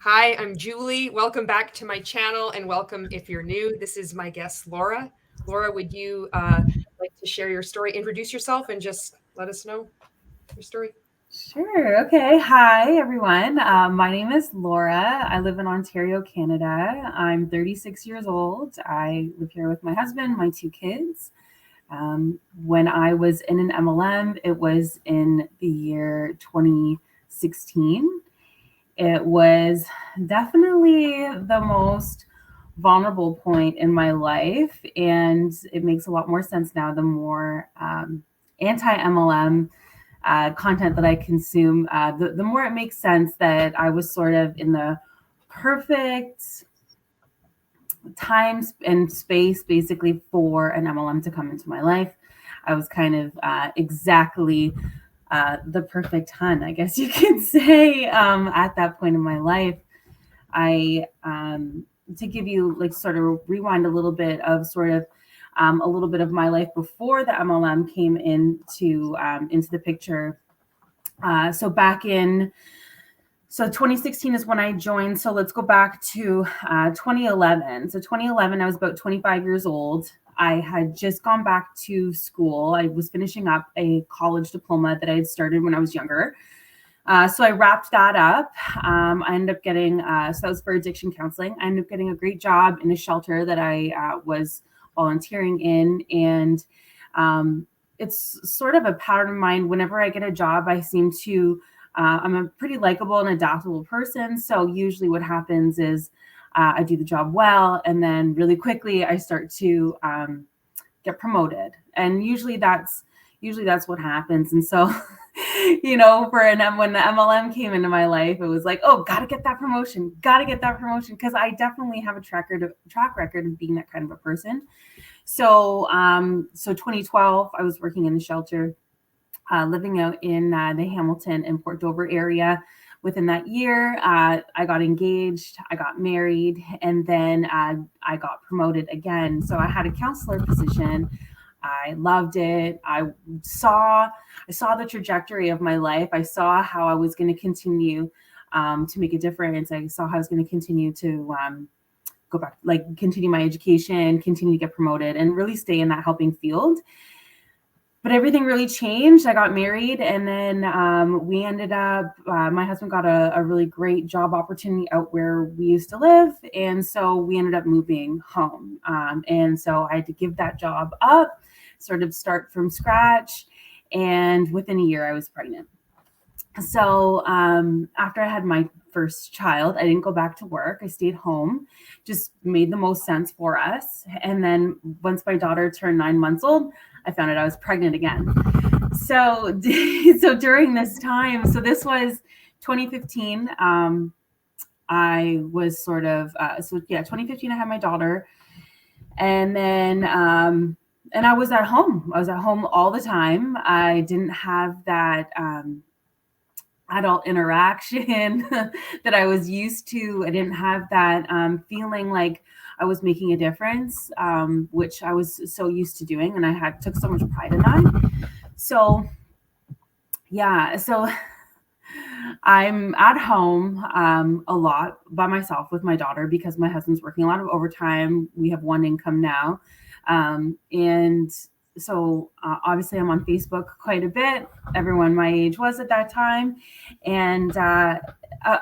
Hi, I'm Julie. Welcome back to my channel and welcome if you're new. This is my guest, Laura. Laura, would you like to share your story, introduce yourself, and just let us know your story? Sure. Okay. Hi, everyone. My name is Laura. I live in Ontario, Canada. I'm 36 years old. I live here with my husband, my two kids. When I was in an MLM, it was in the year 2016. It was definitely the most vulnerable point in my life, and it makes a lot more sense now the more anti-MLM content that I consume, the more it makes sense that I was sort of in the perfect time and space basically for an MLM to come into my life. I was kind of exactly the perfect Hun, I guess you could say, at that point in my life. I to give you like sort of rewind a little bit of sort of a little bit of my life before the MLM came into the picture. So back in 2016 is when I joined. So let's go back to 2011. So 2011, I was about 25 years old. I had just gone back to school. I was finishing up a college diploma that I had started when I was younger. So I wrapped that up. I ended up getting, so that was for addiction counseling. I ended up getting a great job in a shelter that I was volunteering in. And it's sort of a pattern of mine. Whenever I get a job, I seem to, I'm a pretty likable and adaptable person. So usually what happens is I do the job well, and then really quickly I start to get promoted. And usually that's what happens. And so, when the MLM came into my life, it was like, oh, gotta get that promotion, because I definitely have a track record of being that kind of a person. So 2012, I was working in the shelter, living out in the Hamilton and Port Dover area. Within that year, I got engaged, I got married, and then I got promoted again. So I had a counselor position. I loved it. I saw the trajectory of my life. I saw how I was going to continue to make a difference. I saw how I was going to continue to go back, like continue my education, continue to get promoted, and really stay in that helping field. But everything really changed. I got married, and then we ended up, my husband got a really great job opportunity out where we used to live. And so we ended up moving home. And so I had to give that job up, sort of start from scratch. And within a year, I was pregnant. So after I had my first child, I didn't go back to work. I stayed home, just made the most sense for us. And then once my daughter turned 9 months old, I found out I was pregnant again. So during this time, so this was 2015. I was sort of, 2015, I had my daughter. And then, and I was at home. I was at home all the time. I didn't have that adult interaction that I was used to. I didn't have that feeling like I was making a difference, which I was so used to doing, and I took so much pride in that. So I'm at home a lot by myself with my daughter because my husband's working a lot of overtime. We have one income now, and so obviously I'm on Facebook quite a bit. Everyone my age was at that time, and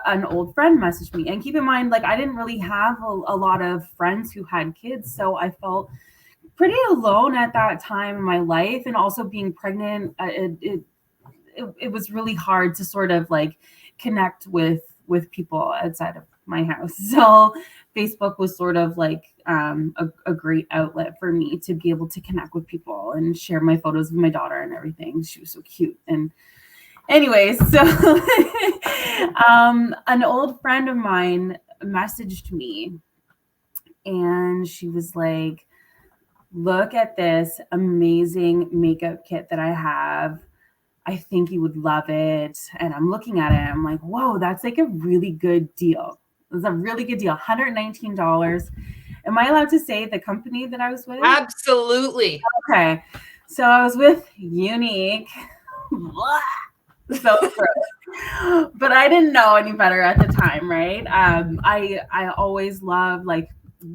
an old friend messaged me. And keep in mind, like I didn't really have a lot of friends who had kids, so I felt pretty alone at that time in my life. And also being pregnant, it was really hard to sort of like connect with people outside of my house. So Facebook was sort of like a great outlet for me to be able to connect with people and share my photos of my daughter and everything. She was so cute. And anyways, so an old friend of mine messaged me, and she was like, look at this amazing makeup kit that I have. I think you would love it. And I'm looking at it. I'm like, whoa, that's like a really good deal. It was a really good deal. $119. Am I allowed to say the company that I was with? Absolutely. Okay. So I was with Unique. So gross. But I didn't know any better at the time, right? I always loved like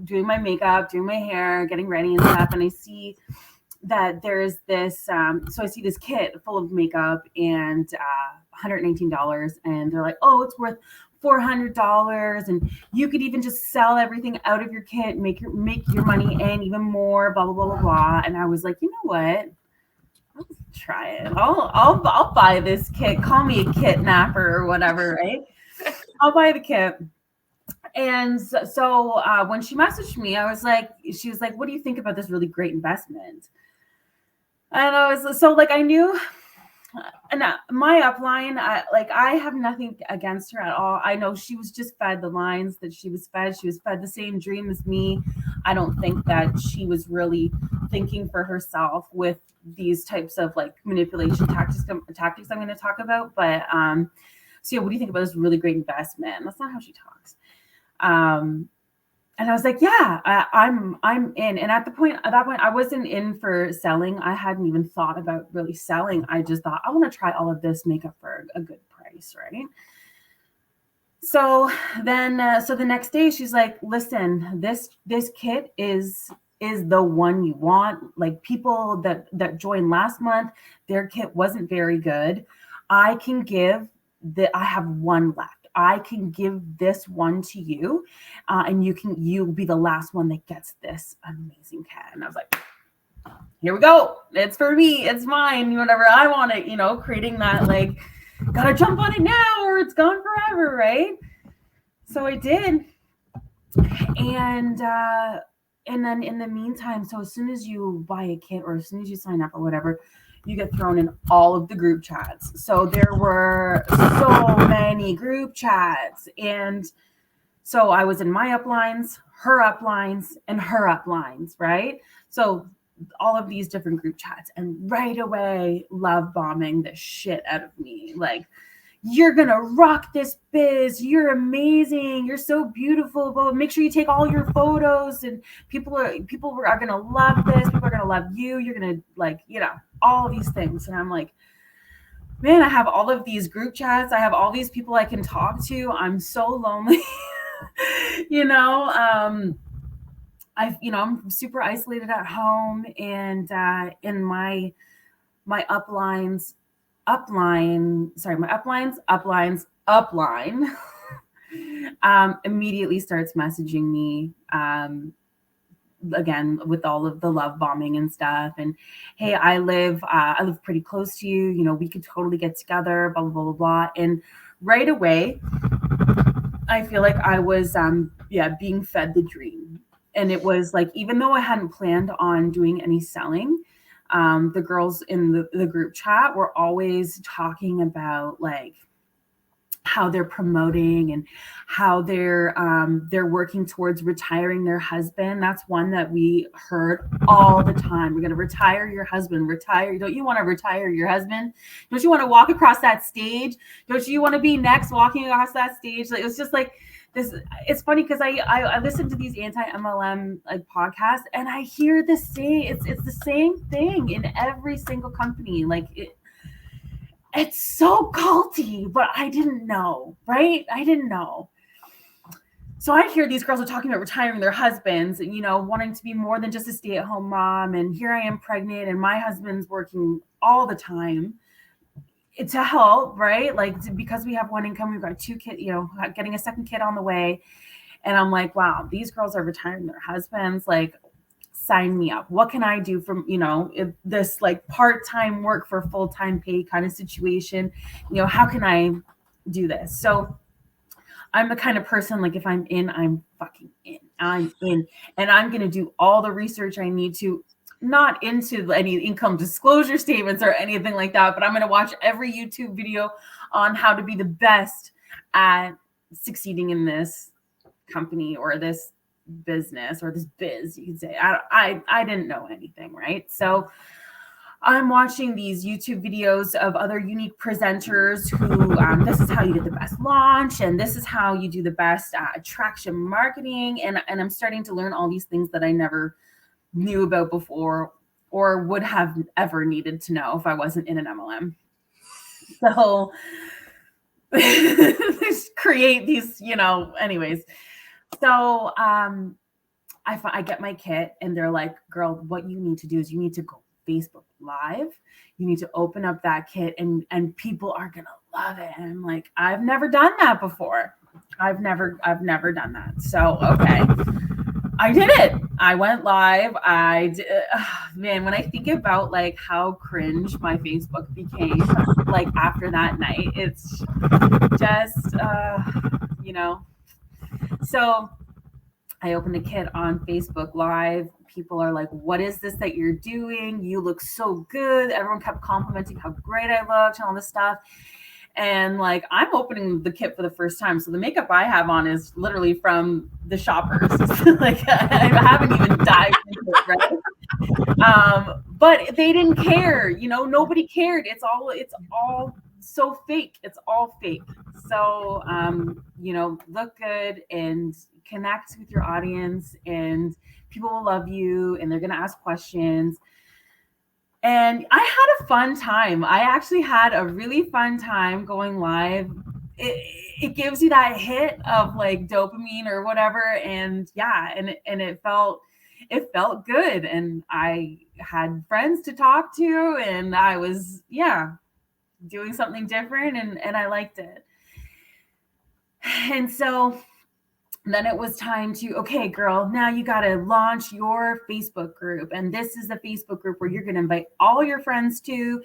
doing my makeup, doing my hair, getting ready and stuff. And I see that there's this, so I see this kit full of makeup and $119, and they're like, oh, it's worth $400, and you could even just sell everything out of your kit, make your money and even more, blah blah blah blah blah. And I was like, you know what? Let's try it. I'll buy this kit. Call me a kidnapper or whatever, right? I'll buy the kit. And so when she messaged me, she was like, what do you think about this really great investment? And I was so like, I knew, and my upline, I have nothing against her at all. I know she was just fed the lines that she was fed. She was fed the same dream as me. I don't think that she was really thinking for herself with these types of like manipulation tactics I'm going to talk about. But so yeah, what do you think about this really great investment? That's not how she talks. And I was like, yeah, I'm in. And at that point, I wasn't in for selling. I hadn't even thought about really selling. I just thought, I want to try all of this makeup for a good price, right? So then, so the next day, she's like, listen, this kit is the one you want. Like people that joined last month, their kit wasn't very good. I have one left. I can give this one to you, and you'll be the last one that gets this amazing kit. And I was like, here we go. It's for me. It's mine. Whatever I want it, creating that like, gotta jump on it now or it's gone forever, right? So I did. And then in the meantime, so as soon as you buy a kit or as soon as you sign up or whatever, you get thrown in all of the group chats. So there were so many group chats. And so I was in my uplines, her uplines, and her uplines, right? So all of these different group chats. And right away, love bombing the shit out of me. Like, you're going to rock this biz. You're amazing. You're so beautiful. But make sure you take all your photos, and people are going to love this. People are going to love you. You're going to all these things. And I'm like, man, I have all of these group chats. I have all these people I can talk to. I'm so lonely. I'm super isolated at home, and in my upline immediately starts messaging me again with all of the love bombing and stuff, and hey, I live pretty close to you, we could totally get together, blah blah blah blah blah. And right away I feel like I was being fed the dream. And it was like, even though I hadn't planned on doing any selling, the girls in the group chat were always talking about like how they're promoting and how they're working towards retiring their husband. That's one that we heard all the time. We're going to retire your husband. Retire. Don't you want to retire your husband? Don't you want to walk across that stage? Don't you want to be next walking across that stage? Like, it was just like this. It's funny because I listen to these anti-MLM like podcasts, and I hear the same. It's the same thing in every single company. Like it's so culty, but I didn't know, right? I didn't know. So I hear these girls are talking about retiring their husbands, and, wanting to be more than just a stay-at-home mom. And here I am pregnant, and my husband's working all the time to help, right? Like, because we have one income, we've got 2 kids, getting a second kid on the way. And I'm like, wow, these girls are retiring their husbands. Like, sign me up. What can I do from, if this like part-time work for full-time pay kind of situation, how can I do this? So I'm the kind of person, like, if I'm in, I'm fucking in. I'm in, and I'm going to do all the research I need to, not into any income disclosure statements or anything like that, but I'm going to watch every YouTube video on how to be the best at succeeding in this company or this business or this biz, you could say. I didn't know anything, right? So I'm watching these YouTube videos of other unique presenters who this is how you get the best launch, and this is how you do the best attraction marketing, and I'm starting to learn all these things that I never knew about before or would have ever needed to know if I wasn't in an MLM. So just create these, anyways. So I get my kit and they're like, girl, what you need to do is you need to go Facebook Live. You need to open up that kit and people are gonna love it. And I'm like, I've never done that before. I've never done that. So okay. I did it. I went live. Man, when I think about like how cringe my Facebook became like after that night, it's just So I opened the kit on Facebook Live. People are like, what is this that you're doing? You look so good. Everyone kept complimenting how great I looked and all this stuff. And like, I'm opening the kit for the first time. So the makeup I have on is literally from the shoppers. Like, I haven't even dived into it, right? But they didn't care. Nobody cared. It's all so fake. It's all fake. So, look good and connect with your audience, and people will love you and they're going to ask questions. And I had a fun time. I actually had a really fun time going live. It gives you that hit of like dopamine or whatever. And yeah, and it felt good. And I had friends to talk to, and I was, doing something different, and I liked it. And so then it was time to, okay, girl, now you got to launch your Facebook group. And this is the Facebook group where you're going to invite all your friends to,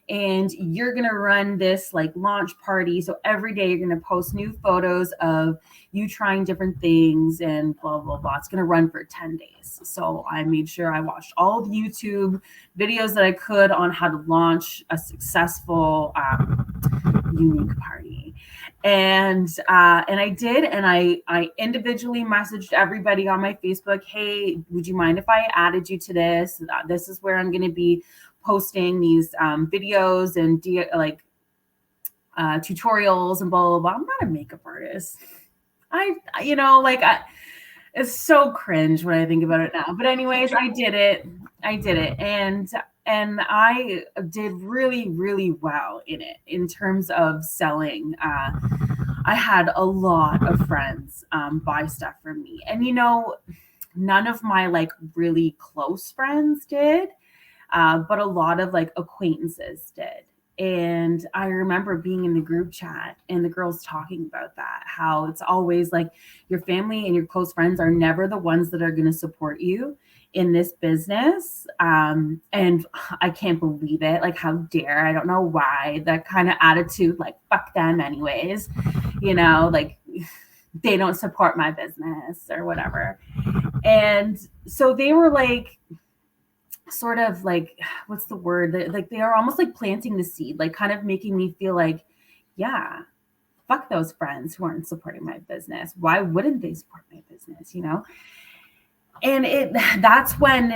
and you're going to run this like launch party. So every day you're going to post new photos of you trying different things and blah, blah, blah. It's going to run for 10 days. So I made sure I watched all the YouTube videos that I could on how to launch a successful unique party. And I did, and I individually messaged everybody on my Facebook, hey, would you mind if I added you to this? This is where I'm going to be posting these videos and tutorials and blah, blah, blah. I'm not a makeup artist. It's so cringe when I think about it now. But anyways, I did it. And I did really, really well in it in terms of selling. I had a lot of friends buy stuff from me. And, none of my like really close friends did, but a lot of like acquaintances did. And I remember being in the group chat and the girls talking about that, how it's always like your family and your close friends are never the ones that are going to support you in this business. And I can't believe it. Like, how dare, I don't know why, that kind of attitude, like, fuck them anyways, like they don't support my business or whatever. And so they were like, sort of like, what's the word? Like they are almost like planting the seed, like kind of making me feel like, yeah, fuck those friends who aren't supporting my business. Why wouldn't they support my business? And that's when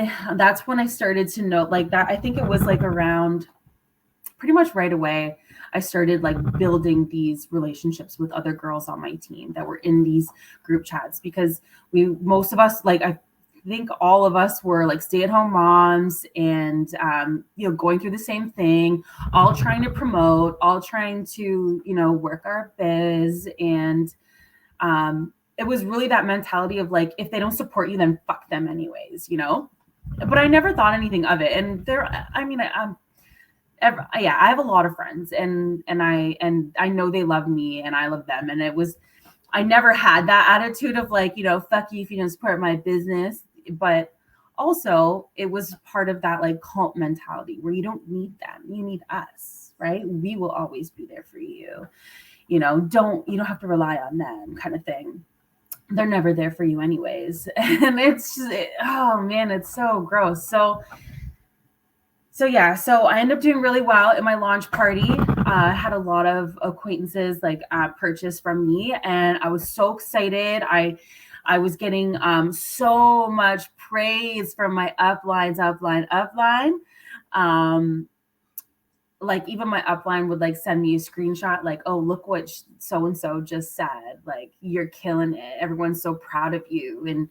I started to know like that. I think it was like around pretty much right away, I started like building these relationships with other girls on my team that were in these group chats, because most of us, like, I think all of us were like stay-at-home moms and going through the same thing, all trying to promote, all trying to work our biz. And it was really that mentality of like, if they don't support you, then fuck them anyways, but I never thought anything of it. And I have a lot of friends, and I know they love me and I love them. And I never had that attitude of like, fuck you if you don't support my business. But also it was part of that like cult mentality where you don't need them, you need us, right? We will always be there for you. You don't have to rely on them, kind of thing. They're never there for you anyways. And it's just, oh man, it's so gross. So I ended up doing really well at my launch party. I had a lot of acquaintances like purchase from me, and I was so excited. I was getting so much praise from my upline. Like even my upline would like send me a screenshot like, oh, look what so-and-so just said. Like, you're killing it. Everyone's so proud of you.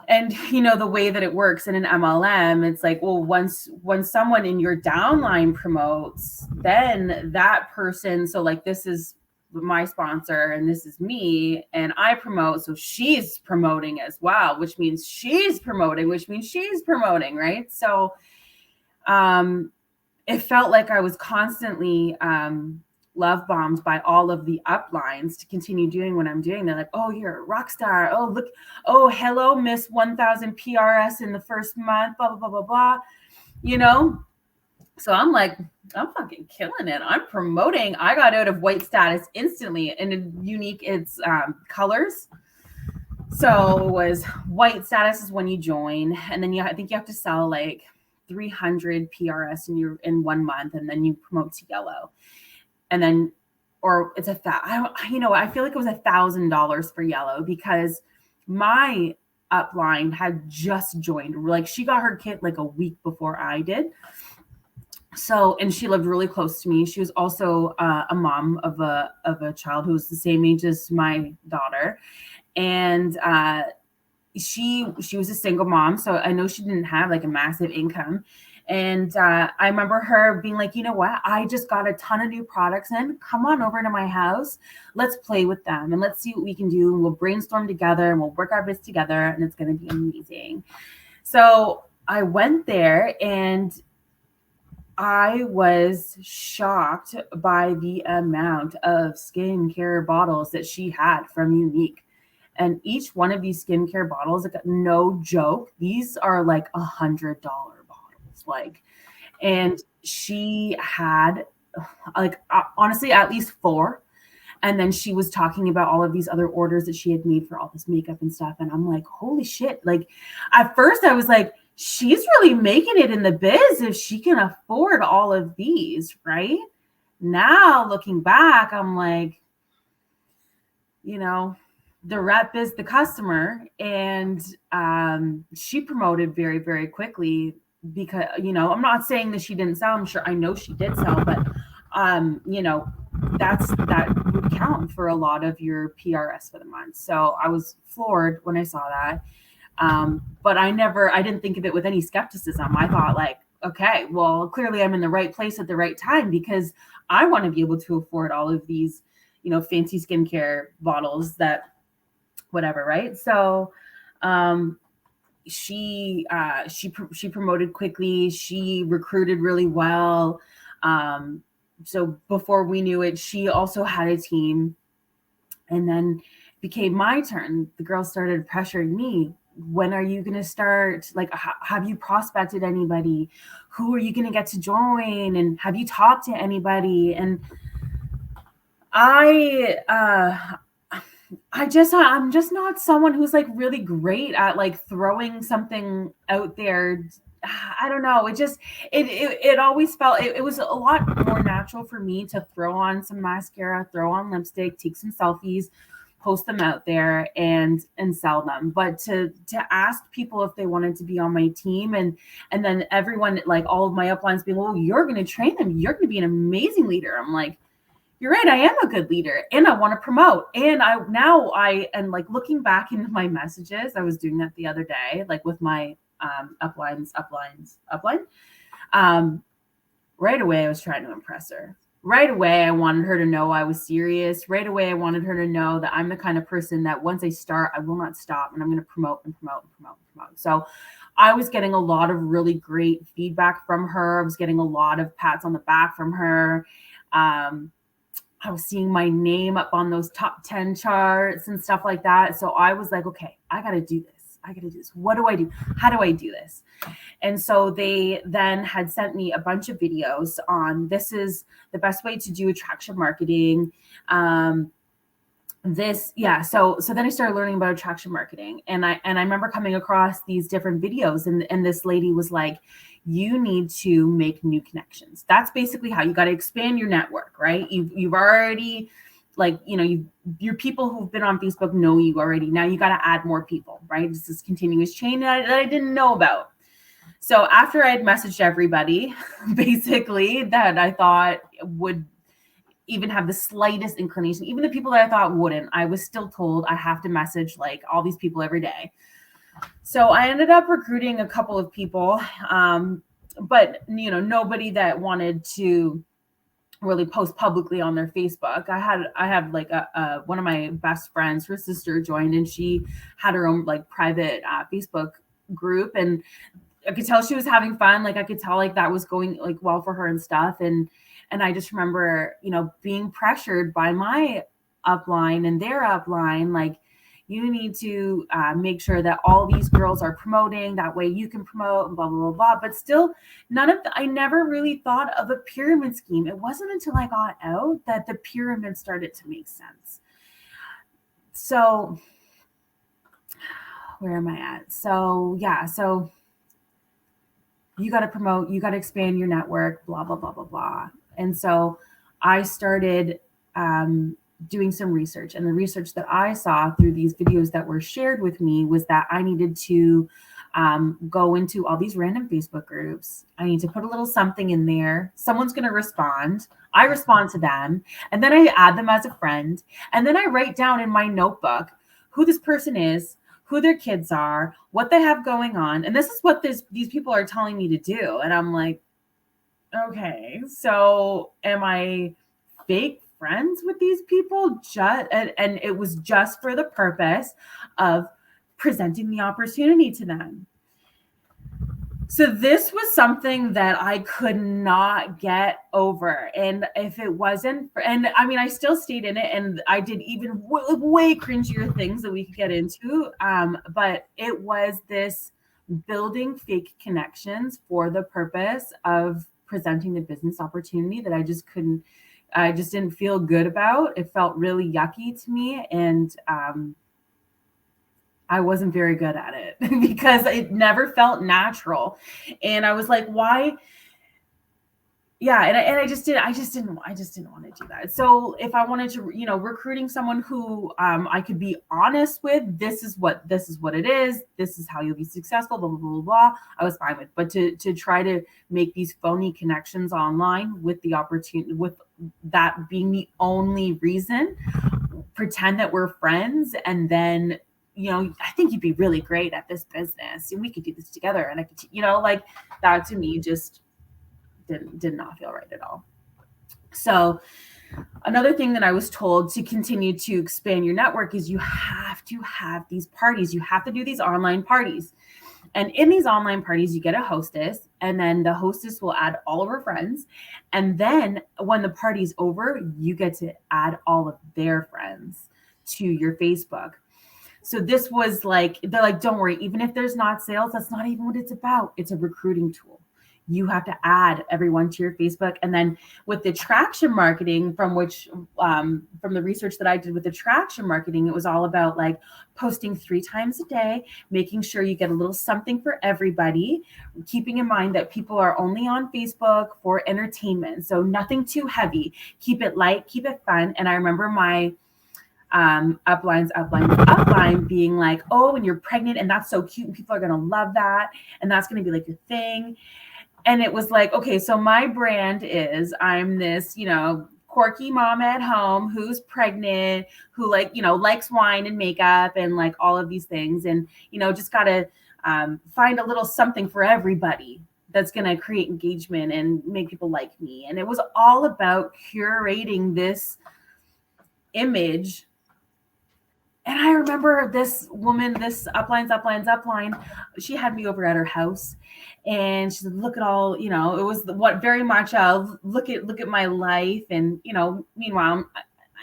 And the way that it works in an MLM, it's like, well, once someone in your downline promotes, then that person, so like this is my sponsor and this is me and I promote, so she's promoting as well, which means she's promoting, which means she's promoting, right? So it felt like I was constantly love bombed by all of the uplines to continue doing what I'm doing. They're like, oh, you're a rock star. Oh, look. Oh, hello, Miss 1000 PRS in the first month, blah, blah, blah, blah, blah. So I'm like, I'm fucking killing it. I'm promoting. I got out of white status instantly. And Unique, it's colors. So it was white status is when you join. And then I think you have to sell like 300 PRS in 1 month. And then you promote to yellow. And then, or it's I feel like it was $1,000 for yellow because my upline had just joined. Like she got her kit like a week before I did. So, and she lived really close to me. She was also a mom of a child who was the same age as my daughter. And she was a single mom. So I know she didn't have like a massive income. And I remember her being like, you know what? I just got a ton of new products in. Come on over to my house. Let's play with them and let's see what we can do. And we'll brainstorm together and we'll work our bits together and it's going to be amazing. So I went there and I was shocked by the amount of skincare bottles that she had from Unique. And each one of these skincare bottles, like no joke, these are like $100 bottles. Like, and she had like honestly at least 4. And then she was talking about all of these other orders that she had made for all this makeup and stuff. And I'm like, holy shit. Like at first I was like, she's really making it in the biz if she can afford all of these, right? Now looking back, I'm like, the rep is the customer. And she promoted very, very quickly because, I'm not saying that she didn't sell. I know she did sell, but, that would count for a lot of your PRS for the month. So I was floored when I saw that. But I didn't think of it with any skepticism. I thought like, okay, well, clearly I'm in the right place at the right time because I want to be able to afford all of these, fancy skincare bottles that whatever. Right. So, she promoted quickly. She recruited really well. So before we knew it, she also had a team, and then it became my turn. The girls started pressuring me. When are you going to start? Like, have you prospected anybody? Who are you going to get to join? And have you talked to anybody? And I'm just not someone who's like really great at like throwing something out there. I don't know. It always felt, it was a lot more natural for me to throw on some mascara, throw on lipstick, take some selfies, post them out there and sell them. But to ask people if they wanted to be on my team and then everyone, like all of my uplines being, well, you're going to train them. You're going to be an amazing leader. I'm like, you're right. I am a good leader and I want to promote. And I am like looking back into my messages. I was doing that the other day, like with my upline. Right away, I was trying to impress her. Right away, I wanted her to know I was serious. Right away, I wanted her to know that I'm the kind of person that once I start, I will not stop and I'm going to promote and promote and promote and promote. So I was getting a lot of really great feedback from her. I was getting a lot of pats on the back from her. I was seeing my name up on those top 10 charts and stuff like that. So I was like, okay, I got to do this. What do I do? How do I do this? And so they then had sent me a bunch of videos on this is the best way to do attraction marketing. So then I started learning about attraction marketing and I remember coming across these different videos and this lady was like, you need to make new connections. That's basically how you got to expand your network, right? You've already like, your people who've been on Facebook know you already. Now you got to add more people, right? It's this continuous chain that I didn't know about. So after I had messaged everybody, basically that I thought would even have the slightest inclination, even the people that I thought wouldn't, I was still told I have to message like all these people every day. So I ended up recruiting a couple of people, but nobody that wanted to really post publicly on their Facebook. I had like one of my best friends, her sister joined, and she had her own like private Facebook group, and I could tell she was having fun. Like I could tell like that was going like well for her and stuff. And I just remember, being pressured by my upline and their upline, like, you need to make sure that all these girls are promoting, that way you can promote, and blah blah blah blah. But still, I never really thought of a pyramid scheme. It wasn't until I got out that the pyramid started to make sense. So where am I at? So yeah, so you got to promote, you got to expand your network, blah blah blah blah blah. And so I started doing some research, and the research that I saw through these videos that were shared with me was that I needed to go into all these random Facebook groups. I need to put a little something in there. Someone's going to respond. I respond to them, and then I add them as a friend, and then I write down in my notebook who this person is, who their kids are, what they have going on. And this is what these people are telling me to do. And I'm like, okay, so am I fake friends with these people? And it was just for the purpose of presenting the opportunity to them. So this was something that I could not get over. And if it wasn't, and I mean, I still stayed in it, and I did even way cringier things that we could get into. But it was this building fake connections for the purpose of presenting the business opportunity that I just didn't feel good about. It felt really yucky to me. And, I wasn't very good at it because it never felt natural. And I was like, why? Yeah. And I just didn't want to do that. So if I wanted to, recruiting someone who I could be honest with, this is what it is. This is how you'll be successful, blah, blah, blah, blah. I was fine with, but to try to make these phony connections online with the opportunity, with that being the only reason, pretend that we're friends, and then I think you'd be really great at this business and we could do this together. And I could, like, that to me just did not feel right at all. So another thing that I was told to continue to expand your network is you have to have these parties. You have to do these online parties. And in these online parties, you get a hostess, and then the hostess will add all of her friends. And then when the party's over, you get to add all of their friends to your Facebook. So this was like, they're like, don't worry, even if there's not sales, that's not even what it's about. It's a recruiting tool. You have to add everyone to your Facebook. And then with the traction marketing, from the research that I did with the traction marketing, it was all about like posting 3 times a day, making sure you get a little something for everybody, keeping in mind that people are only on Facebook for entertainment. So nothing too heavy, keep it light, keep it fun. And I remember my upline being like, oh, and you're pregnant, and that's so cute, and people are gonna love that, and that's gonna be like your thing. And it was like, okay, so my brand is, I'm this, quirky mom at home who's pregnant, who likes wine and makeup and like all of these things, and just gotta find a little something for everybody that's gonna create engagement and make people like me. And it was all about curating this image. And I remember this woman, this upline, she had me over at her house, and she said, look at all, it was what very much look at my life. And, meanwhile,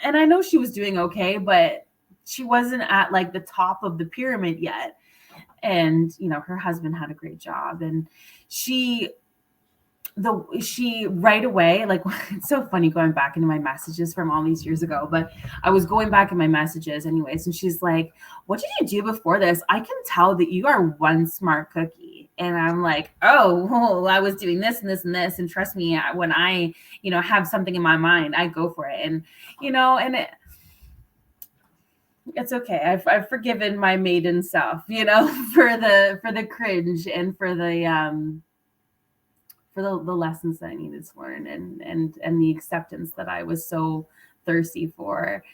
and I know she was doing okay, but she wasn't at like the top of the pyramid yet. And, her husband had a great job, and she right away, like, it's so funny going back into my messages from all these years ago, but I was going back in my messages anyways, and she's like, what did you do before this? I can tell that you are one smart cookie. And I'm like, oh, well, I was doing this and this and this, and trust me, when I have something in my mind, I go for it. And and it's okay. I've forgiven my maiden self, for the cringe and for the lessons that I needed to learn, and the acceptance that I was so thirsty for.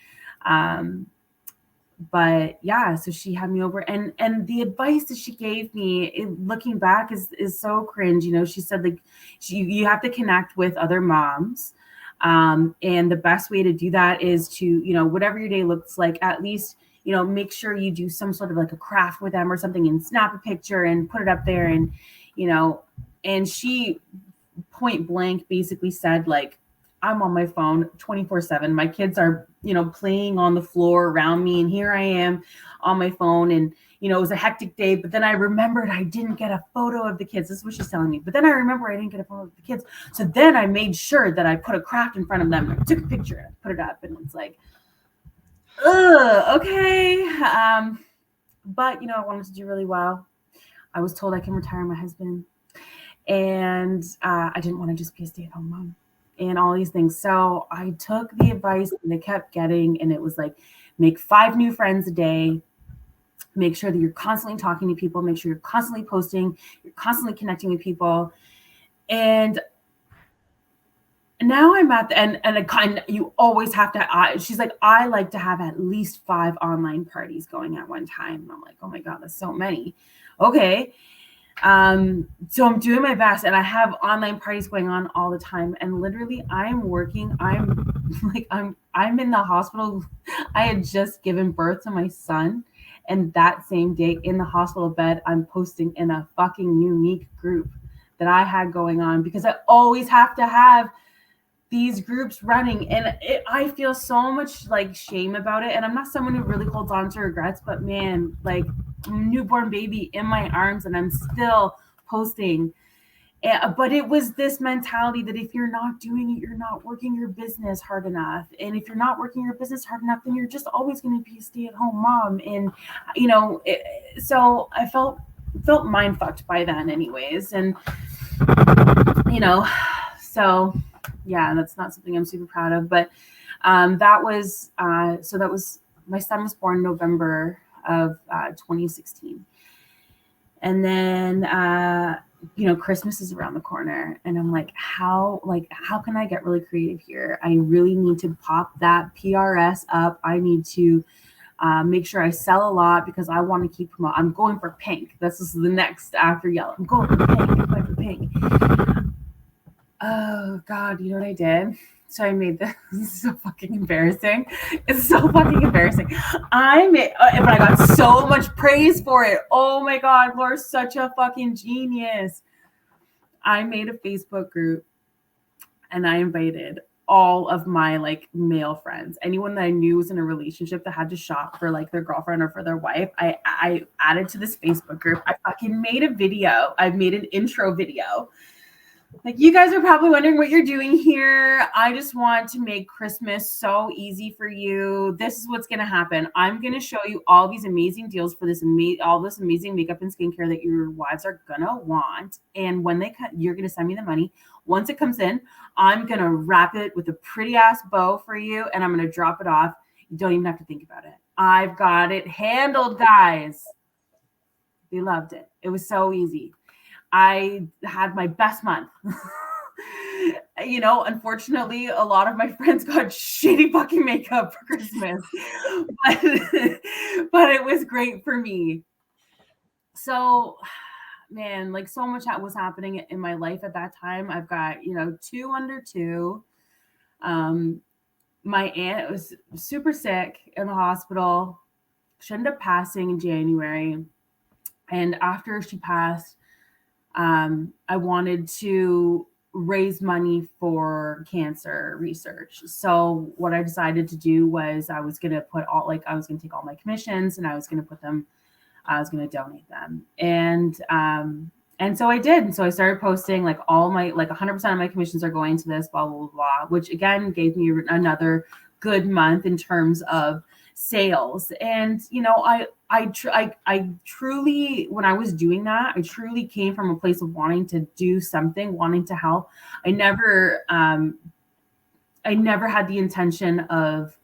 But yeah, so she had me over, and the advice that she gave me, looking back, is so cringe. She said, like, you have to connect with other moms. And the best way to do that is to, whatever your day looks like, at least, make sure you do some sort of like a craft with them or something, and snap a picture and put it up there. And she point blank basically said, like, I'm on my phone 24/7. My kids are, playing on the floor around me, and here I am on my phone. And, it was a hectic day, but then I remembered I didn't get a photo of the kids. This is what she's telling me. But then I remember I didn't get a photo of the kids. So then I made sure that I put a craft in front of them, and I took a picture and put it up. And it's like, okay. But, I wanted to do really well. I was told I can retire my husband. And I didn't want to just be a stay-at-home mom and all these things. So I took the advice that I kept getting, and it was like, make 5 new friends a day. Make sure that you're constantly talking to people. Make sure you're constantly posting. You're constantly connecting with people. And now I'm at the end, and you always have to. She's like, I like to have at least 5 online parties going at one time. And I'm like, oh my God, that's so many. Okay. So I'm doing my best, and I have online parties going on all the time. And literally I'm working. I'm in the hospital. I had just given birth to my son. And that same day in the hospital bed, I'm posting in a fucking unique group that I had going on, because I always have to have these groups running. And I feel so much like shame about it. And I'm not someone who really holds on to regrets, but man, like, newborn baby in my arms, and I'm still posting. But it was this mentality that if you're not doing it, you're not working your business hard enough. And if you're not working your business hard enough, then you're just always going to be a stay-at-home mom. And, so I felt mind fucked by then anyways. And, so yeah, that's not something I'm super proud of. But that was my son was born November of 2016. And then Christmas is around the corner, and I'm like, how can I get really creative here? I really need to pop that PRS up. I need to make sure I sell a lot, because I want to keep promoting. I'm going for pink. This is the next after yellow. I'm going for pink. Oh God, you know what I did? So I made this. This is so fucking embarrassing. It's so fucking embarrassing. But I got so much praise for it. Oh my God, Laura's such a fucking genius. I made a Facebook group, and I invited all of my like male friends, anyone that I knew was in a relationship that had to shop for like their girlfriend or for their wife. I added to this Facebook group. I fucking made a video. I made an intro video. Like, you guys are probably wondering what you're doing here. I just want to make Christmas so easy for you. This is what's going to happen. I'm going to show you all these amazing deals for all this amazing makeup and skincare that your wives are going to want. And when they cut, you're going to send me the money. Once it comes in, I'm going to wrap it with a pretty ass bow for you, and I'm going to drop it off. You don't even have to think about it. I've got it handled, guys. They loved it. It was so easy. I had my best month. Unfortunately, a lot of my friends got shitty fucking makeup for Christmas, but it was great for me. So, man, like, so much was happening in my life at that time. I've got, 2 under 2. My aunt was super sick in the hospital. She ended up passing in January. And after she passed, I wanted to raise money for cancer research. So what I decided to do was I was going to take all my commissions, and I was going to donate them. And so I did. And so I started posting like all my, like 100% of my commissions are going to this, blah, blah, blah, which again gave me another good month in terms of sales. And, I truly, when I was doing that, I truly came from a place of wanting to do something, wanting to help. I never had the intention of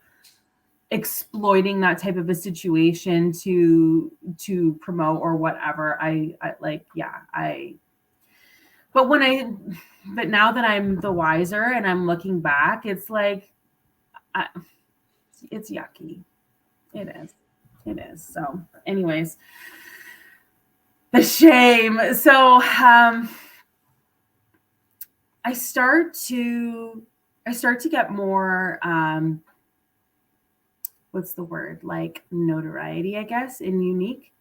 exploiting that type of a situation to promote or whatever. But now that I'm the wiser and I'm looking back, it's like, it's yucky. It is. It is. So anyways, the shame. So I start to get more what's the word, like notoriety, I guess, in Unique.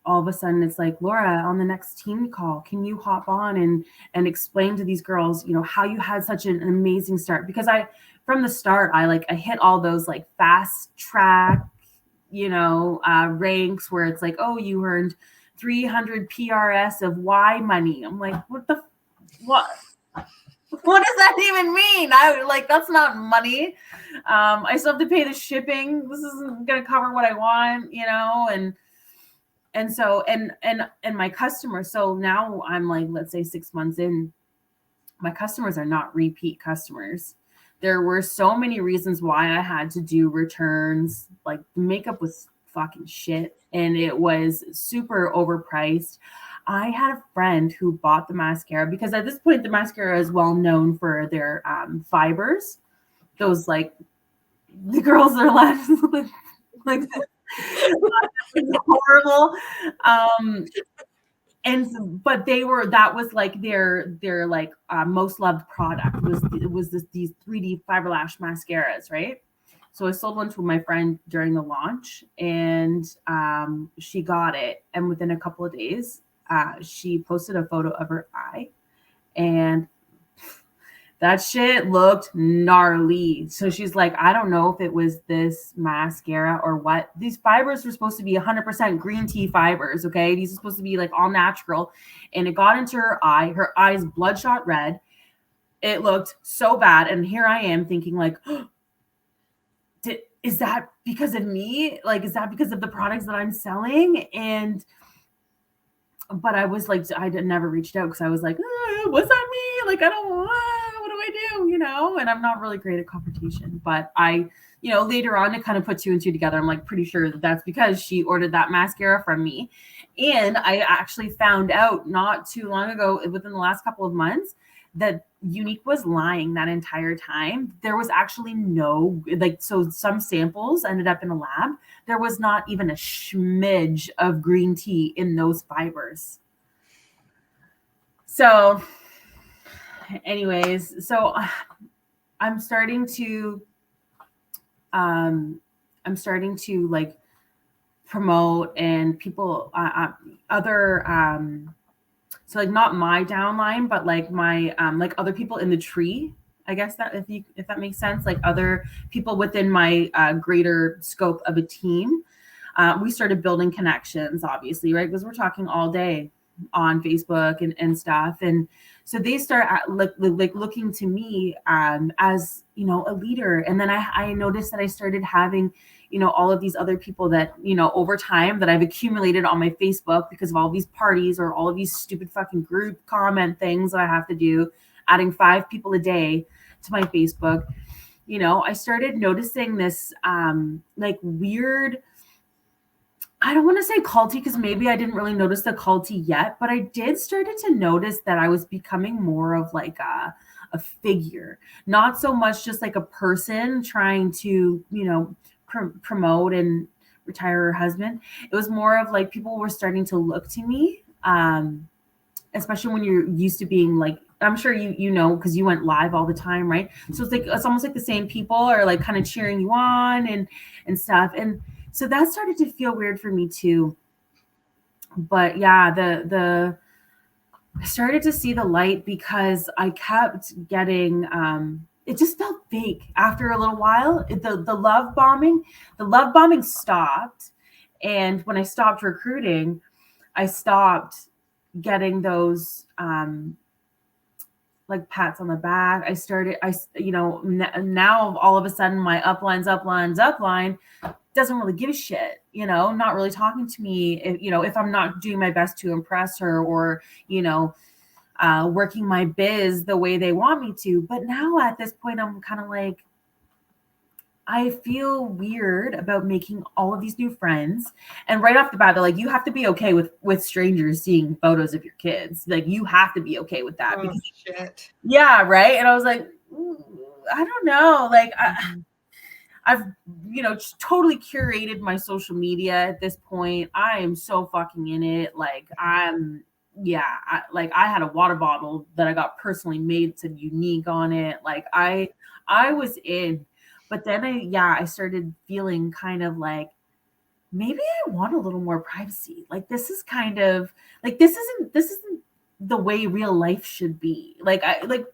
All of a sudden it's like, Laura, on the next team call, can you hop on and explain to these girls, how you had such an amazing start? Because from the start, I hit all those like fast track, ranks where it's like, oh, you earned 300 PRS of Y money. I'm like, what? What does that even mean? That's not money. I still have to pay the shipping. This isn't going to cover what I want, and so, and my customers. So now I'm like, let's say 6 months in, my customers are not repeat customers. There were so many reasons why I had to do returns. Like the makeup was fucking shit and it was super overpriced. I had a friend who bought the mascara because at this point the mascara is well known for their fibers. Those like the girls are left like horrible. But that was like their like most loved product was these 3D fiber lash mascaras, right? So I sold one to my friend during the launch, and she got it, and within a couple of days, she posted a photo of her eye, and that shit looked gnarly. So she's like, I don't know if it was this mascara or what. These fibers were supposed to be 100% green tea fibers, okay? These are supposed to be like all natural. And it got into her eye. Her eye's bloodshot red. It looked so bad. And here I am thinking like, is that because of me? Like, is that because of the products that I'm selling? But I was like, I never reached out because I was like, was that me? Like, I don't know. What do I do? And I'm not really great at confrontation. But I, later on to kind of put two and two together, I'm like pretty sure that's because she ordered that mascara from me. And I actually found out not too long ago, within the last couple of months, that Unique was lying that entire time. There was actually so some samples ended up in a lab. There was not even a smidge of green tea in those fibers. So anyways, so I'm starting to like promote and people, other, so like not my downline, but like my like other people in the tree, I guess, that if that makes sense, like other people within my greater scope of a team. We started building connections, obviously, right? Because we're talking all day on Facebook and stuff. And so they start like looking to me as, a leader. And then I noticed that I started having, all of these other people that, over time that I've accumulated on my Facebook because of all these parties or all of these stupid fucking group comment things that I have to do, adding 5 people a day to my Facebook. I started noticing this like weird, I don't want to say culty because maybe I didn't really notice the culty yet, but I did started to notice that I was becoming more of like a figure, not so much just like a person trying to, promote and retire her husband. It was more of like people were starting to look to me, especially when you're used to being like, I'm sure you know, because you went live all the time, right? So it's almost like the same people are like kind of cheering you on and stuff. And so that started to feel weird for me too. But yeah, I started to see the light because I kept getting it just felt fake after a little while. The love bombing stopped. And when I stopped recruiting, I stopped getting those like pats on the back. Now all of a sudden my upline doesn't really give a shit, not really talking to me if I'm not doing my best to impress her or, working my biz the way they want me to. But now at this point, I'm kind of like, I feel weird about making all of these new friends. And right off the bat, they're like, you have to be okay with strangers seeing photos of your kids. Like, you have to be okay with that. Oh, because, shit. yeah, right. And I was like, I don't know. Like, I've, totally curated my social media at this point. I am so fucking in it. Like I had a water bottle that I got personally made, said Unique on it. Like I was in, but then I started feeling kind of like, maybe I want a little more privacy. Like this is kind of like, this isn't the way real life should be. Like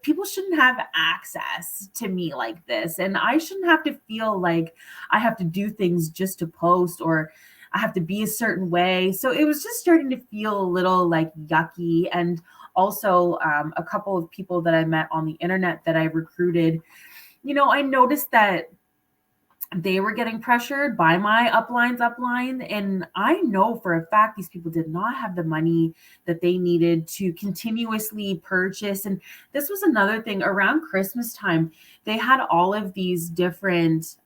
people shouldn't have access to me like this. And I shouldn't have to feel like I have to do things just to post, or I have to be a certain way. So it was just starting to feel a little like yucky. And also a couple of people that I met on the internet that I recruited, I noticed that they were getting pressured by my upline. And I know for a fact these people did not have the money that they needed to continuously purchase. And this was another thing around Christmas time. They had all of these different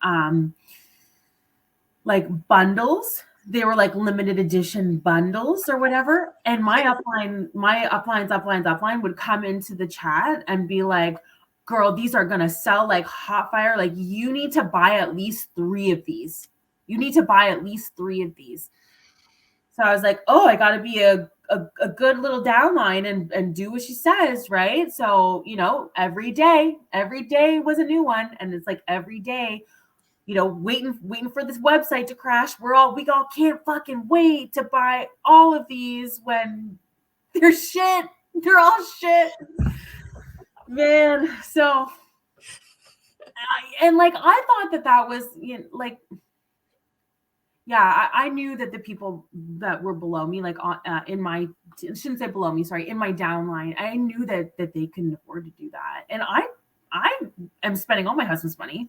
like bundles. They were like limited edition bundles or whatever. And my upline would come into the chat and be like, girl, these are going to sell like hot fire. Like you need to buy at least 3 of these. You need to buy at least 3 of these. So I was like, oh, I got to be a good little downline and do what she says. Right. So, every day was a new one. And it's like every day, waiting for this website to crash. We all can't fucking wait to buy all of these when they're shit. They're all shit. Man, so I thought that was, I knew that the people that were below me, like in my, shouldn't say below me, sorry, in my downline, I knew that they couldn't afford to do that. And I am spending all my husband's money.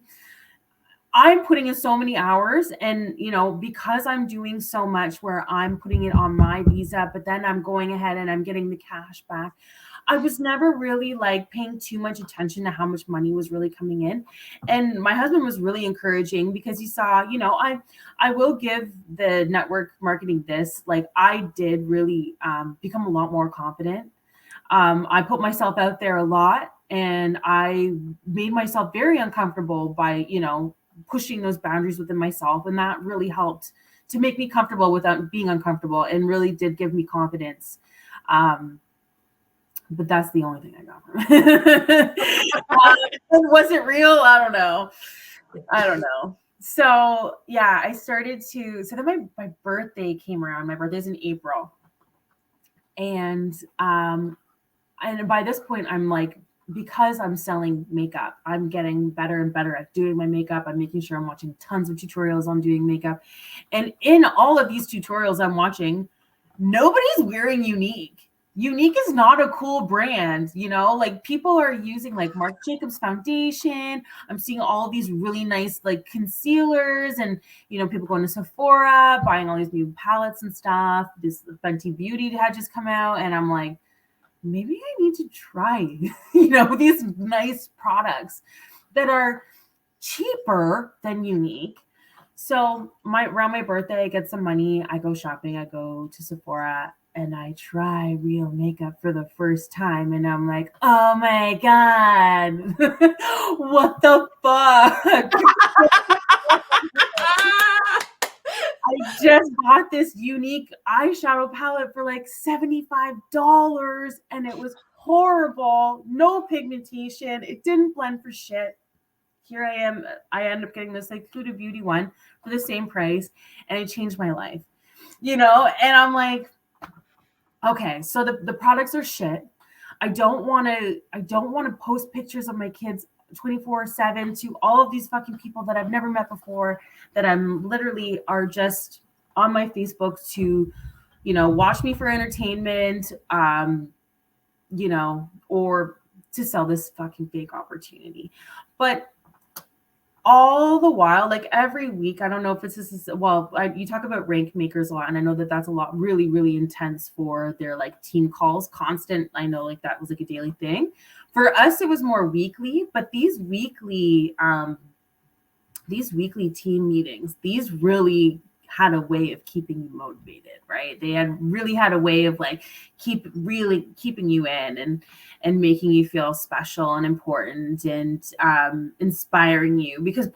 I'm putting in so many hours, and because I'm doing so much where I'm putting it on my visa, but then I'm going ahead and I'm getting the cash back. I was never really like paying too much attention to how much money was really coming in. And my husband was really encouraging because he saw, I will give the network marketing this, like I did really become a lot more confident. I put myself out there a lot, and I made myself very uncomfortable by, pushing those boundaries within myself. And that really helped to make me comfortable without being uncomfortable, and really did give me confidence. But that's the only thing I got from it. Was it real? I don't know. So yeah, I started to, so then my birthday came around. My birthday's in April. And by this point, I'm like, because I'm selling makeup, I'm getting better and better at doing my makeup. I'm making sure I'm watching tons of tutorials on doing makeup. And in all of these tutorials I'm watching, nobody's wearing Unique. Unique is not a cool brand, like people are using like Marc Jacobs foundation. I'm seeing all these really nice like concealers, and people going to Sephora, buying all these new palettes and stuff. This Fenty Beauty had just come out, and I'm like, maybe I need to try, these nice products that are cheaper than Unique. So around my birthday, I get some money. I go shopping. I go to Sephora, and I try real makeup for the first time. And I'm like, oh my God, what the fuck? I just bought this Unique eyeshadow palette for like $75, and it was horrible. No pigmentation. It didn't blend for shit. Here I am. I end up getting this like Huda Beauty one for the same price, and it changed my life. And I'm like, okay, so the products are shit. I don't want to post pictures of my kids 24/7 to all of these fucking people that I've never met before, that I'm literally are just on my Facebook to, watch me for entertainment, or to sell this fucking fake opportunity. But all the while, like every week, I don't know if it's this, you talk about rank makers a lot, and I know that that's a lot, really, really intense for their like team calls, constant. I know like that was like a daily thing. For us, it was more weekly, but these weekly team meetings, these really had a way of keeping you motivated, right? They had really had a way of like really keeping you in and making you feel special and important and inspiring you, because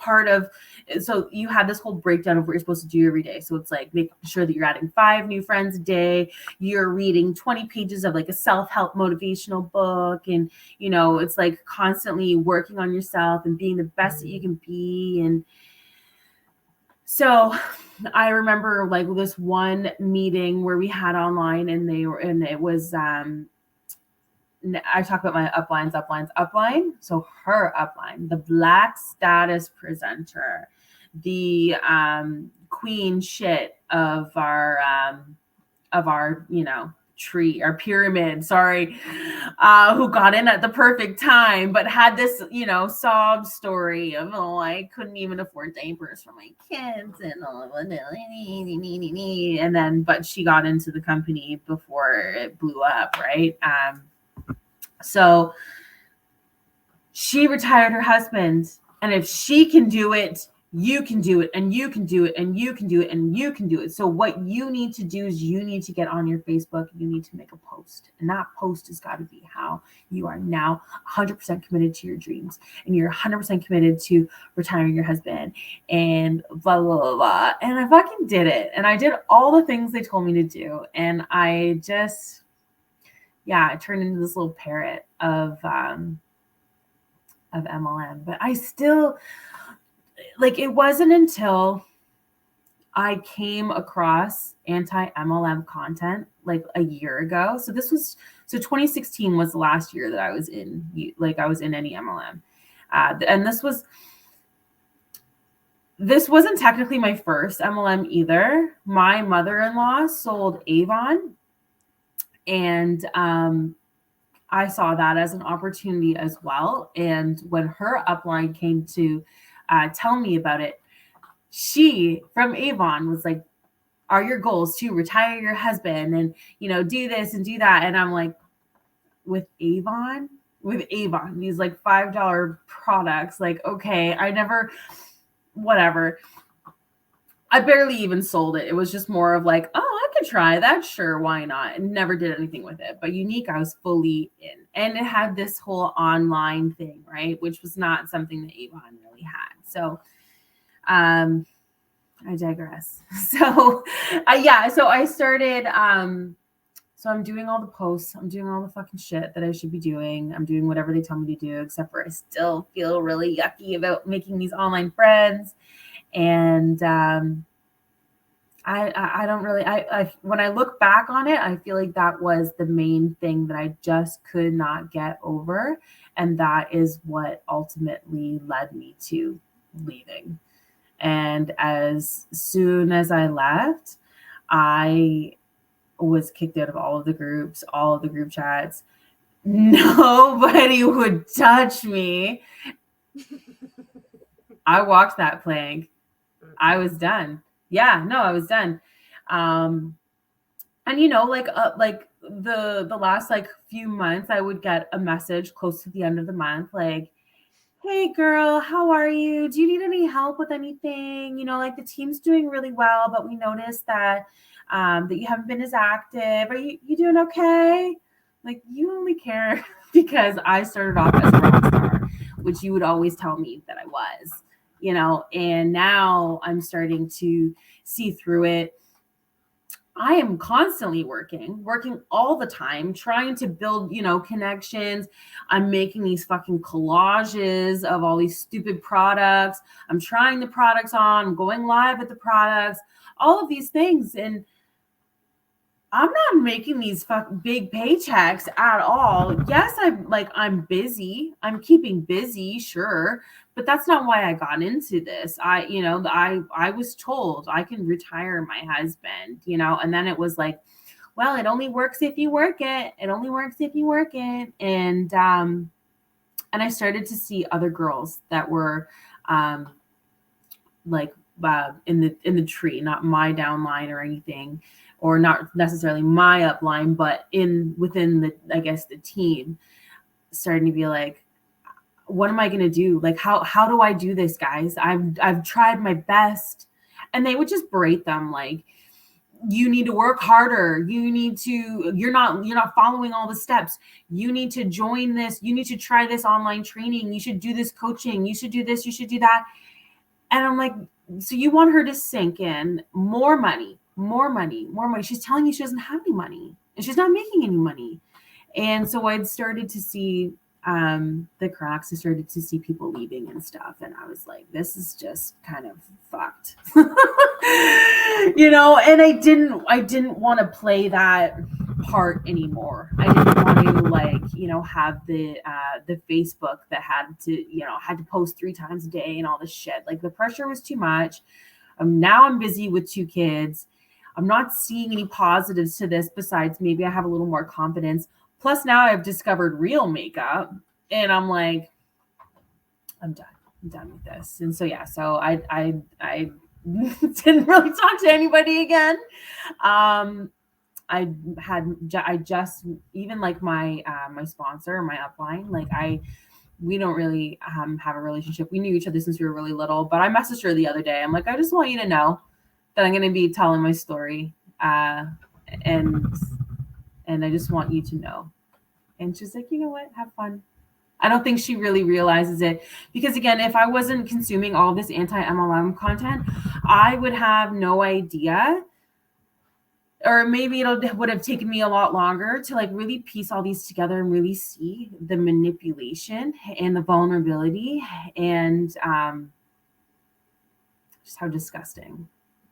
so you had this whole breakdown of what you're supposed to do every day. So it's like making sure that you're adding 5 new friends a day, you're reading 20 pages of like a self-help motivational book, and it's like constantly working on yourself and being the best that you can be. And so I remember like this one meeting where we had online, and it was I talk about my upline. So her upline, the Black status presenter, the queen shit of our tree, our pyramid, who got in at the perfect time, but had this, sob story of, I couldn't even afford diapers for my kids and then, but she got into the company before it blew up, right? So she retired her husband, and if she can do it, you can do it, and you can do it, and you can do it, and you can do it. So what you need to do is you need to get on your Facebook. You need to make a post, and that post has got to be how you are now 100% committed to your dreams, and you're 100% committed to retiring your husband, and blah, blah, blah, blah. And I fucking did it. And I did all the things they told me to do. And I just, I turned into this little parrot of MLM. But I still, like, it wasn't until I came across anti-MLM content like a year ago. So 2016 was the last year that I was in any MLM. And this wasn't technically my first MLM either. My mother-in-law sold Avon, and I saw that as an opportunity as well. And when her upline came to tell me about it, she from Avon was like, are your goals to retire your husband and, do this and do that? And I'm like, with Avon, these like $5 products, like, okay, whatever. I barely even sold it. It was just more of like, oh, I could try that. Sure, why not? And never did anything with it. But Unique, I was fully in. And it had this whole online thing, right? Which was not something that Avon really had. So I digress. So so I started, so I'm doing all the posts. I'm doing all the fucking shit that I should be doing. I'm doing whatever they tell me to do, except for I still feel really yucky about making these online friends. And I don't really, when I look back on it, I feel like that was the main thing that I just could not get over. And that is what ultimately led me to leaving. And as soon as I left, I was kicked out of all of the groups, all of the group chats. Nobody would touch me. I walked that plank. I was done. I was done. And like the last like few months, I would get a message close to the end of the month, like, hey girl, how are you? Do you need any help with anything? Like the team's doing really well, but we noticed that that you haven't been as active. Are you doing okay? Like, you only care because I started off as a rock star, which you would always tell me that I was. And now I'm starting to see through it. I am constantly working all the time, trying to build, connections. I'm making these fucking collages of all these stupid products. I'm trying the products on, I'm going live with the products, all of these things. And I'm not making these big paychecks at all. Yes, I'm busy. I'm keeping busy, sure, but that's not why I got into this. I was told I can retire my husband, and then it was like, well, it only works if you work it. It only works if you work it. And I started to see other girls that were in the tree, not my downline or anything, or not necessarily my upline, but within the team, starting to be like, what am I going to do? Like, how do I do this, guys? I've tried my best And they would just berate them like, you need to work harder. You're not following all the steps. You need to join this. You need to try this online training. You should do this coaching. You should do this. You should do that. And I'm like, so you want her to sink in more money, more money, more money. She's telling you she doesn't have any money and she's not making any money. And so I'd started to see the cracks. I started to see people leaving and stuff. And I was like, this is just kind of fucked, you know, and I didn't want to play that part anymore. I didn't want to like, you know, have the Facebook that had to post 3 times a day and all this shit. Like the pressure was too much. Now I'm busy with 2 kids. I'm not seeing any positives to this besides maybe I have a little more confidence. Plus now I've discovered real makeup and I'm like, I'm done with this. And so, yeah, so I didn't really talk to anybody again. I just, even like my sponsor, my upline, like we don't really have a relationship. We knew each other since we were really little, but I messaged her the other day. I'm like, I just want you to know that I'm going to be telling my story. And I just want you to know. And she's like, you know what? Have fun. I don't think she really realizes it because again, if I wasn't consuming all this anti-MLM content, I would have no idea, or maybe it would have taken me a lot longer to like really piece all these together and really see the manipulation and the vulnerability and just how disgusting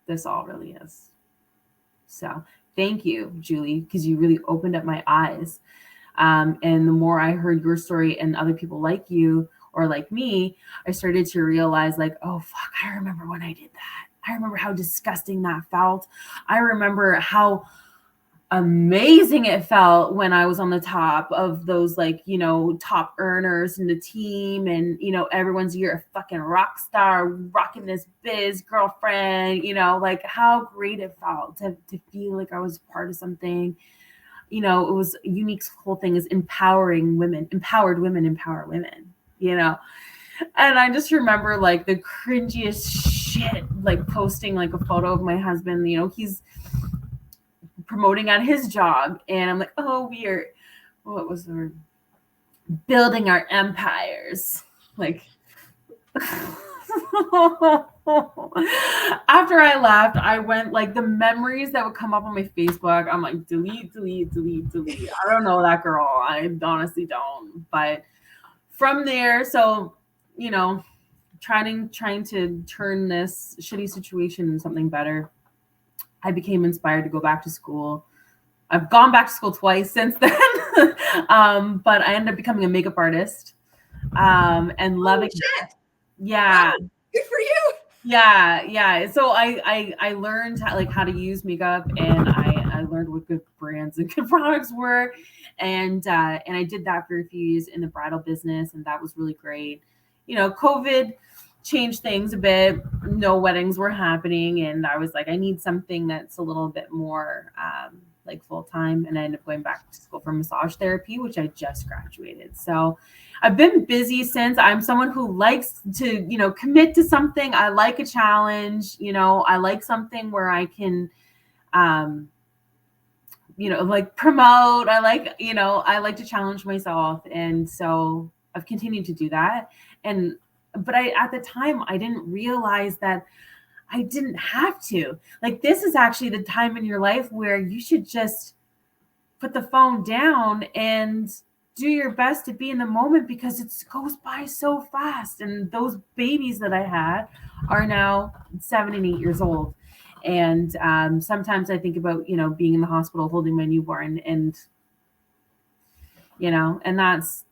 this all really is. So thank you, Julie, because you really opened up my eyes. And the more I heard your story and other people like you or like me, I started to realize like, oh, fuck, I remember when I did that. I remember how disgusting that felt. I remember how amazing it felt when I was on the top of those, like, you know, top earners in the team and, you know, everyone's, you're a fucking rock star, rocking this biz, girlfriend, you know, like how great it felt to feel like I was part of something. You know, it was Unique's whole thing is empowered women, empower women, you know? And I just remember like the cringiest shit, like posting like a photo of my husband, you know, he's promoting at his job. And I'm like, oh, what was the word? Building our empires. Like, after I left, I went like the memories that would come up on my Facebook. I'm like, delete. I don't know that girl. I honestly don't. But from there, so, you know, trying to turn this shitty situation into something better, I became inspired to go back to school. I've gone back to school twice since then. But I ended up becoming a makeup artist and loving it. Yeah. Wow, good for you. Yeah. So I learned how to use makeup, and I learned what good brands and good products were, and I did that for a few years in the bridal business, and that was really great. You know, COVID changed things a bit. No weddings were happening, and I was like, I need something that's a little bit more like full time, and I ended up going back to school for massage therapy, which I just graduated. So I've been busy since. I'm someone who likes to, you know, commit to something. I like a challenge. You know, I like something where I can, you know, like promote. I like to challenge myself. And so I've continued to do that. But at the time, I didn't realize that I didn't have to. Like, this is actually the time in your life where you should just put the phone down and do your best to be in the moment, because it goes by so fast. And those babies that I had are now 7 and 8 years old. And sometimes I think about, you know, being in the hospital holding my newborn, and, you know, and that's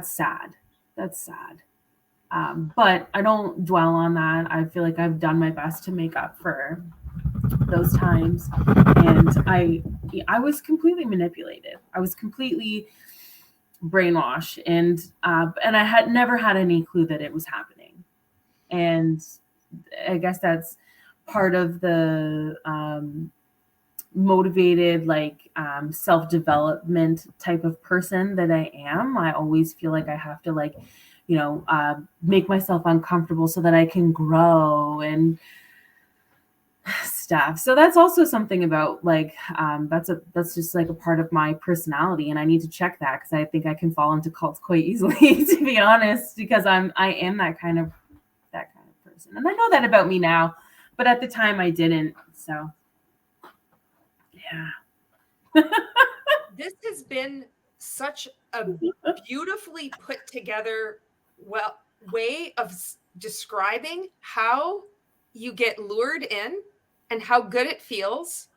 sad. That's sad. But I don't dwell on that. I feel like I've done my best to make up for those times. And I was completely manipulated. I was completely brainwashed, and I had never had any clue that it was happening. And I guess that's part of the motivated, like self-development type of person that I am. I always feel like I have to, like, you know, make myself uncomfortable so that I can grow. And stuff. So that's also something about like that's just like a part of my personality, and I need to check that because I think I can fall into cults quite easily, to be honest, because I am that kind of person, and I know that about me now, but at the time I didn't. So yeah. This has been such a beautifully put together way of describing how you get lured in and how good it feels,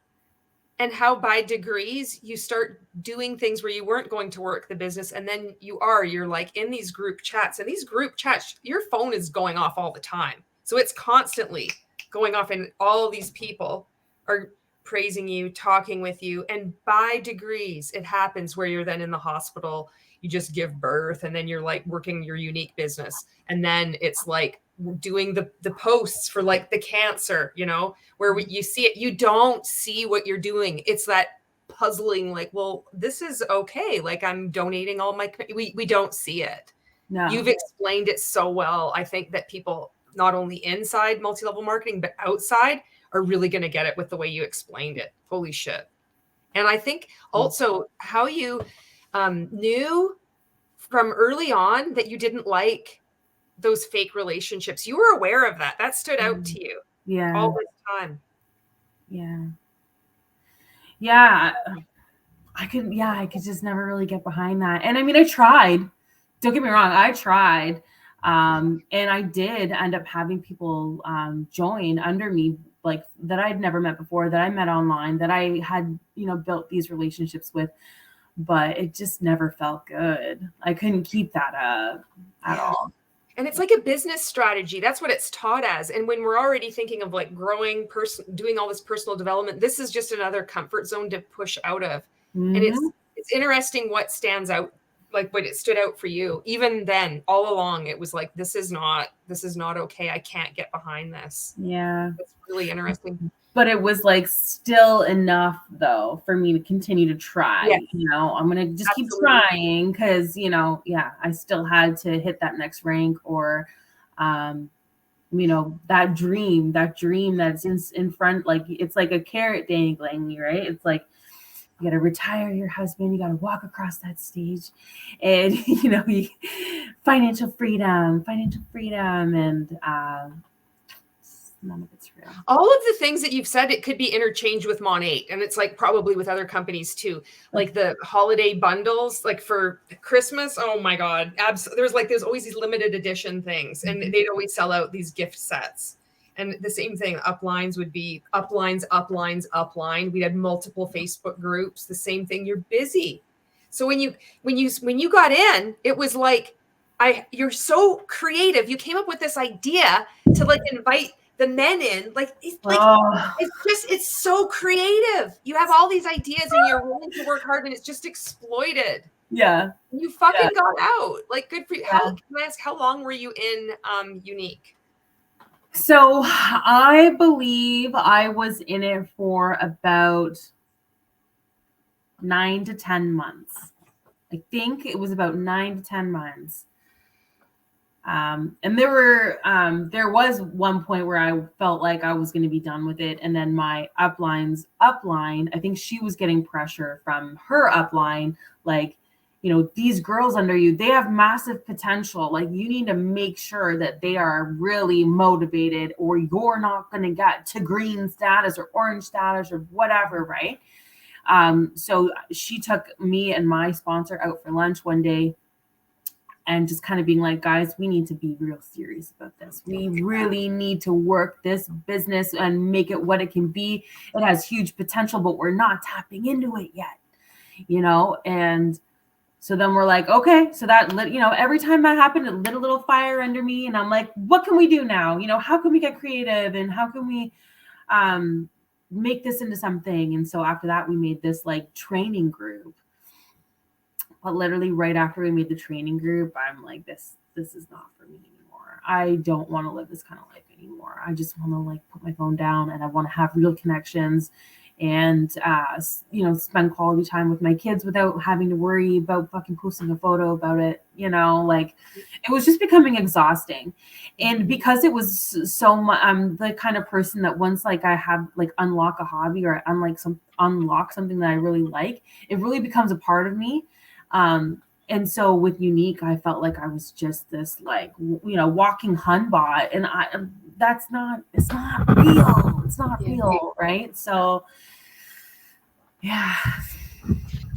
and how by degrees you start doing things where you weren't going to work the business, and then you're like in these group chats, and these group chats, your phone is going off all the time, so it's constantly going off, and all of these people are praising you, talking with you, and by degrees it happens where you're then in the hospital, you just give birth, and then you're like working your unique business, and then it's like doing the posts for like the cancer, where you see it, you don't see what you're doing. It's that puzzling, like, well, this is okay. Like, I'm donating all my, we don't see it. No. You've explained it so well. I think that people, not only inside multi-level marketing, but outside, are really going to get it with the way you explained it. Holy shit. And I think also how you knew from early on that you didn't like those fake relationships. You were aware of that. That stood out to you. Yeah. All this time. Yeah. Yeah. I could just never really get behind that. And I mean, I tried. Don't get me wrong, I tried. And I did end up having people join under me, like that I'd never met before, that I met online, that I had, built these relationships with, but it just never felt good. I couldn't keep that up at all. And it's like a business strategy. That's what it's taught as. And when we're already thinking of like growing, doing all this personal development, this is just another comfort zone to push out of. Mm-hmm. And it's interesting what stands out, like what it stood out for you. Even then, all along, it was like, this is not okay. I can't get behind this. Yeah. It's really interesting. But it was like still enough though for me to continue to try. Yeah. I'm going to just keep trying because, I still had to hit that next rank, or, that dream that's in front, like it's like a carrot dangling, right? It's like, you got to retire your husband. You got to walk across that stage, and financial freedom, and none of it's real. All of the things that you've said, it could be interchanged with Monat, and it's like probably with other companies too, like the holiday bundles, like for Christmas. Oh my God, there's always these limited edition things, and they'd always sell out these gift sets. And the same thing, uplines would be upline. We had multiple Facebook groups. The same thing. You're busy. So when you got in, it was like, you're so creative. You came up with this idea to like invite the men in. It's so creative. You have all these ideas and you're willing to work hard, and it's just exploited. Yeah. You fucking got out. Like, good for you. Yeah. Can I ask, how long were you in Unique? So I believe I was in it for about 9 to 10 months. I think it was about 9 to 10 months. And there was one point where I felt like I was going to be done with it. And then my upline, I think she was getting pressure from her upline, like, these girls under you, they have massive potential. Like, you need to make sure that they are really motivated, or you're not going to get to green status or orange status or whatever, right? So she took me and my sponsor out for lunch one day, and just kind of being like, guys, we need to be real serious about this. We really need to work this business and make it what it can be. It has huge potential, but we're not tapping into it yet, And so then we're like, okay, so that lit, every time that happened, it lit a little fire under me. And I'm like, what can we do now? How can we get creative, and how can we make this into something? And so after that, we made this like training group. But literally right after we made the training group, I'm like, this is not for me anymore. I don't want to live this kind of life anymore. I just want to like put my phone down, and I want to have real connections, and spend quality time with my kids without having to worry about fucking posting a photo about it. Like it was just becoming exhausting. And because it was so much, I'm the kind of person that once like I have like unlock a hobby or unlock something that I really like, it really becomes a part of me. And so with Unique, I felt like I was just this like, walking Hun bot, and it's not real. It's not real. Right. So yeah.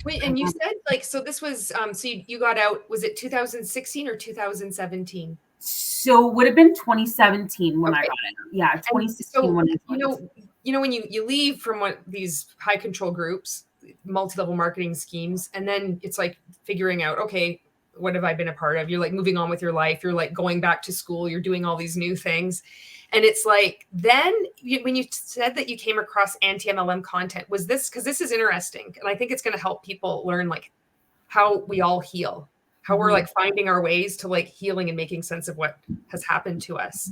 Wait, and you said like, so this was, so you got out, was it 2016 or 2017? So it would have been 2017 when I got it. Yeah, 2016 so, when I joined. When you leave from one these high control groups, multi-level marketing schemes, and then it's like figuring out, okay, what have I been a part of? You're like moving on with your life. You're like going back to school. You're doing all these new things. And it's like, then when you said that you came across anti-MLM content, was this, because this is interesting. And I think it's going to help people learn like how we all heal, how we're like finding our ways to like healing and making sense of what has happened to us.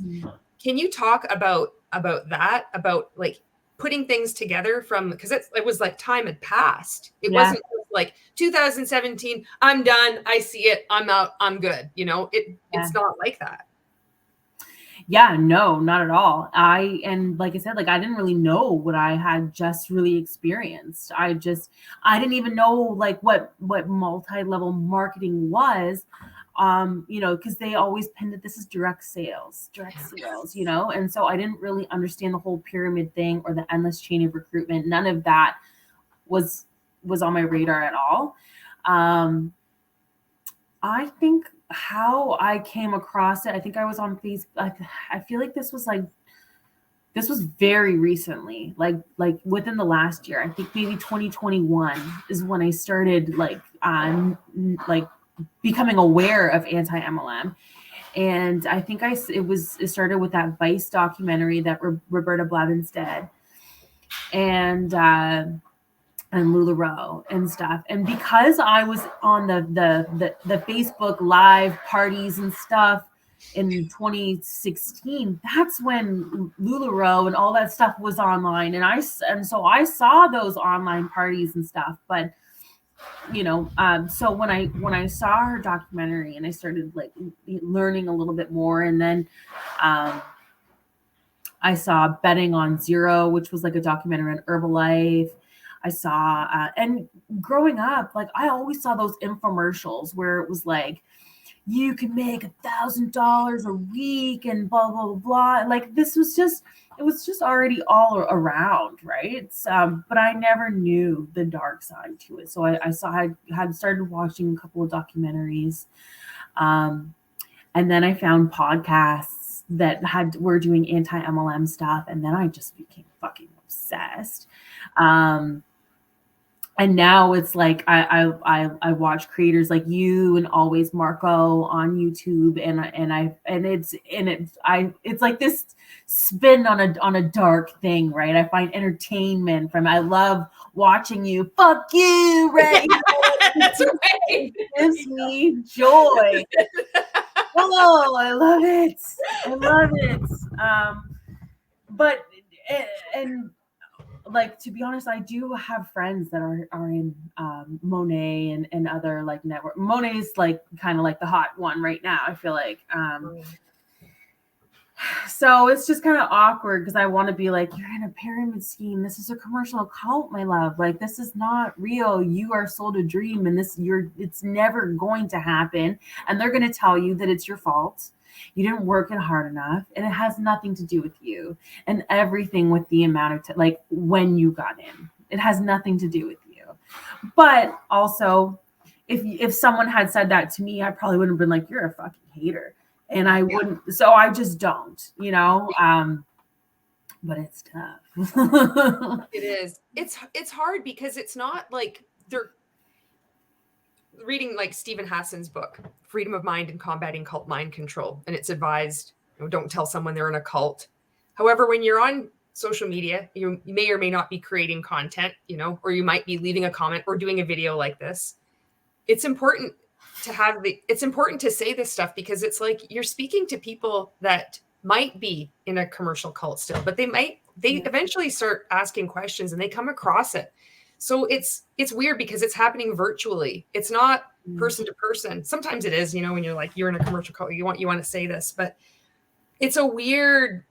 Can you talk about that, about like putting things together from, because it was like time had passed. It wasn't like 2017, I'm done, I see it, I'm out, I'm good. It's not like that. Yeah, no, not at all. And like I said, like I didn't really know what I had just really experienced. I didn't even know like what multi-level marketing was. Because they always pinned it, this is direct sales, and so I didn't really understand the whole pyramid thing or the endless chain of recruitment. None of that was on my radar at all. I think how I came across it, I think I was on Facebook. I feel like this was very recently, like within the last year. I think maybe 2021 is when I started like becoming aware of anti-MLM. And I think it started with that Vice documentary that Roberta Blevins did, and LuLaRoe and stuff. And because I was on the Facebook live parties and stuff in 2016, that's when LuLaRoe and all that stuff was online. And so I saw those online parties and stuff. But so when I saw her documentary and I started like learning a little bit more, and then I saw Betting on Zero, which was like a documentary on Herbalife. I saw, and growing up, like I always saw those infomercials where it was like, you can make $1,000 a week and blah, blah, blah, blah. Like it was just already all around. Right. But I never knew the dark side to it. So I had started watching a couple of documentaries. And then I found podcasts that were doing anti-MLM stuff. And then I just became fucking obsessed. And now it's like I watch creators like you and Always Marco on YouTube, and it's like this spin on a dark thing, right? I find entertainment from. I love watching you. Fuck you, right? That's right. It gives me joy. Oh, I love it. But and like, to be honest, I do have friends that are in Monet and other like network. Monet's like kind of like the hot one right now, I feel like. So it's just kind of awkward because I want to be like, you're in a pyramid scheme. This is a commercial cult, my love. Like, this is not real. You are sold a dream, and it's never going to happen. And they're going to tell you that it's your fault. You didn't work it hard enough, and it has nothing to do with you, and everything with the amount of like when you got in. It has nothing to do with you. But also, if someone had said that to me, I probably would have been like, you're a fucking hater. And I wouldn't, so I just don't, but it's tough. It is. It's hard because it's not like they're reading like Stephen Hassan's book, Freedom of Mind and Combating Cult Mind Control. And it's advised, don't tell someone they're in a cult. However, when you're on social media, you may or may not be creating content, or you might be leaving a comment or doing a video like this. It's important to say this stuff because it's like you're speaking to people that might be in a commercial cult still, but they might they eventually start asking questions and they come across it. So it's weird because it's happening virtually. It's not person to person. Sometimes it is, when you're like, you're in a commercial call, you want to say this, but it's a weird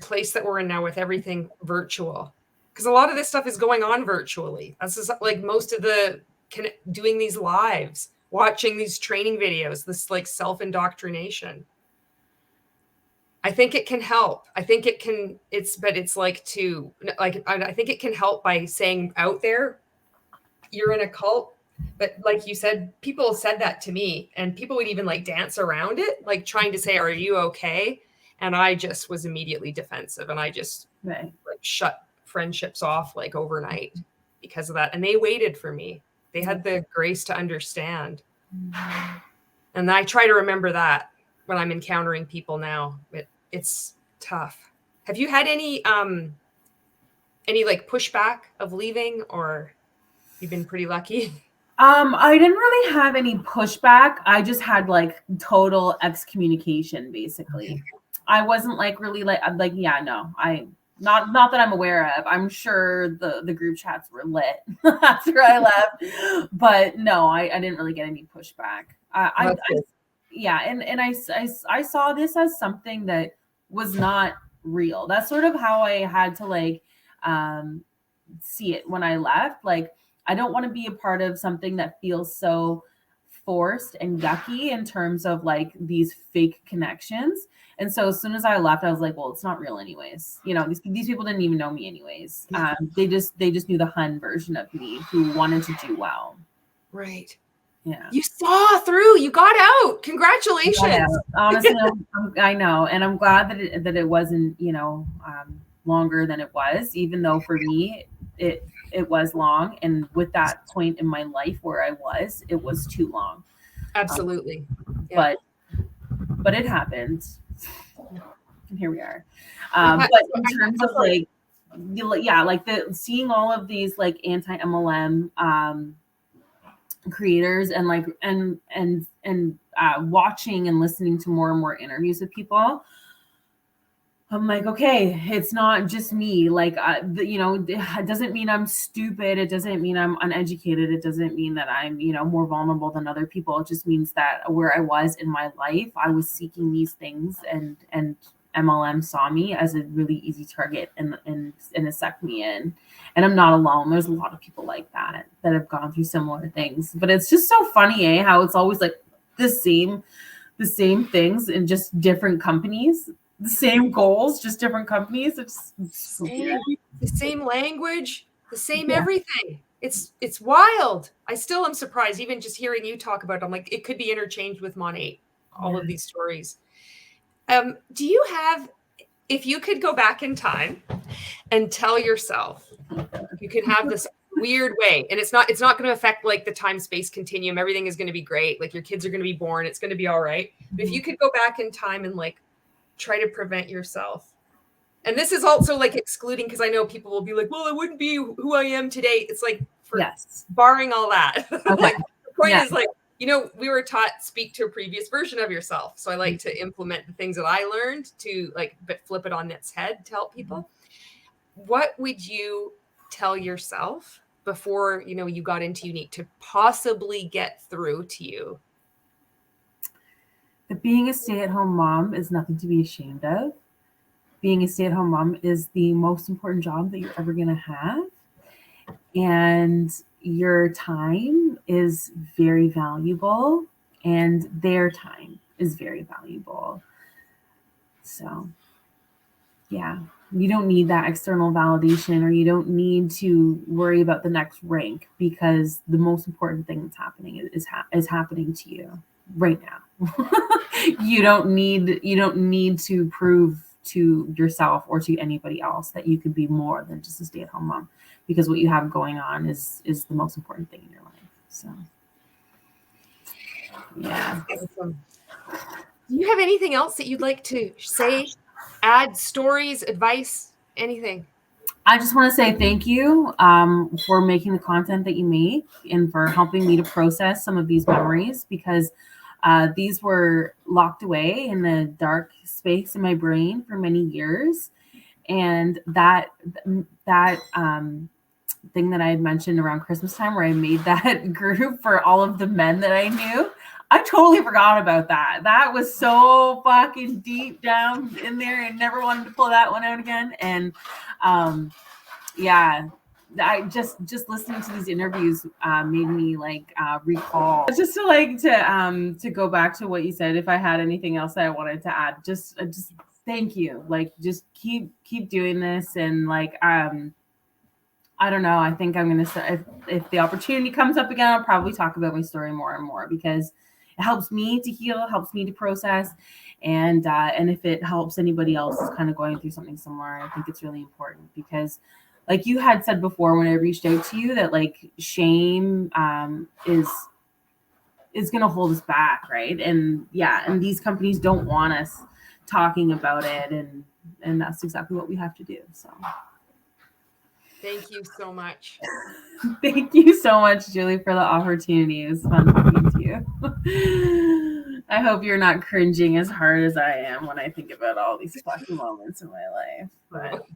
place that we're in now with everything virtual. Because a lot of this stuff is going on virtually. That's just like most of the doing these lives, watching these training videos, this like self-indoctrination. I think it can help. I think it can, I think it can help by saying out there, you're in a cult. But like you said, people said that to me and people would even like dance around it, like trying to say, are you okay? And I just was immediately defensive and I just like shut friendships off like overnight because of that. And they waited for me. They had the grace to understand. And I try to remember that when I'm encountering people now. It's tough. Have you had any like pushback of leaving, or you've been pretty lucky? I didn't really have any pushback. I just had like total excommunication, basically. I wasn't like really not that I'm aware of. I'm sure the group chats were lit after I left, but no, I didn't really get any pushback. I saw this as something that was not real. That's sort of how I had to like see it when I left. Like, I don't want to be a part of something that feels so forced and yucky in terms of like these fake connections. And so as soon as I left, I was like, well, it's not real anyways. These people didn't even know me anyways. They just knew the Hun version of me who wanted to do well. Right. Yeah. You saw through. You got out. Congratulations. Yeah, honestly, I know. And I'm glad that it wasn't, longer than it was, even though for me, it was long. And with that point in my life where I was, it was too long. Absolutely. Yeah. But it happened. And here we are. But in terms of like seeing all of these like anti-MLM creators and like and watching and listening to more and more interviews with people, I'm like, okay, it's not just me. Like, it doesn't mean I'm stupid. It doesn't mean I'm uneducated. It doesn't mean that I'm, more vulnerable than other people. It just means that where I was in my life, I was seeking these things, and MLM saw me as a really easy target and it sucked me in. And I'm not alone. There's a lot of people like that have gone through similar things. But it's just so funny, how it's always like the same things in just different companies. The same goals, just different companies. It's the same language, the same everything. It's wild. I still am surprised, even just hearing you talk about it. I'm like, it could be interchanged with Monat, all of these stories. Do you have, if you could go back in time and tell yourself, you could have this weird way, and it's not going to affect like the time-space continuum. Everything is going to be great. Like your kids are going to be born. It's going to be all right. But if you could go back in time and like try to prevent yourself. And this is also like excluding, because I know people will be like, well, I wouldn't be who I am today. It's like, barring all that. Okay. Like the point is like, we were taught speak to a previous version of yourself. So I like to implement the things that I learned to like, but flip it on its head to help people. What would you tell yourself before, you got into Unique to possibly get through to you? That being a stay-at-home mom is nothing to be ashamed of. Being a stay-at-home mom is the most important job that you're ever going to have. And your time is very valuable, and their time is very valuable. So, yeah, you don't need that external validation, or you don't need to worry about the next rank, because the most important thing that's happening is happening to you right now. You don't need to prove to yourself or to anybody else that you could be more than just a stay-at-home mom, because what you have going on is the most important thing in your life. So yeah. Awesome. Do you have anything else that you'd like to say, add, stories, advice, anything? I just want to say thank you for making the content that you make and for helping me to process some of these memories, because these were locked away in the dark space in my brain for many years. And that thing that I had mentioned around Christmas time where I made that group for all of the men that I knew, I totally forgot about that. That was so fucking deep down in there and never wanted to pull that one out again. And yeah, I just listening to these interviews made me like recall just to go back to what you said. If I had anything else that I wanted to add, just thank you. Like just keep doing this. And like I don't know. I think I'm gonna start if the opportunity comes up again, I'll probably talk about my story more and more because it helps me to heal, helps me to process, and if it helps anybody else who's kind of going through something similar, I think it's really important because, like you had said before when I reached out to you, that like shame is gonna hold us back, right? And yeah, and these companies don't want us talking about it, and that's exactly what we have to do. So. Thank you so much. Thank you so much, Julie, for the opportunity. It was fun talking to you. I hope you're not cringing as hard as I am when I think about all these fucking moments in my life. But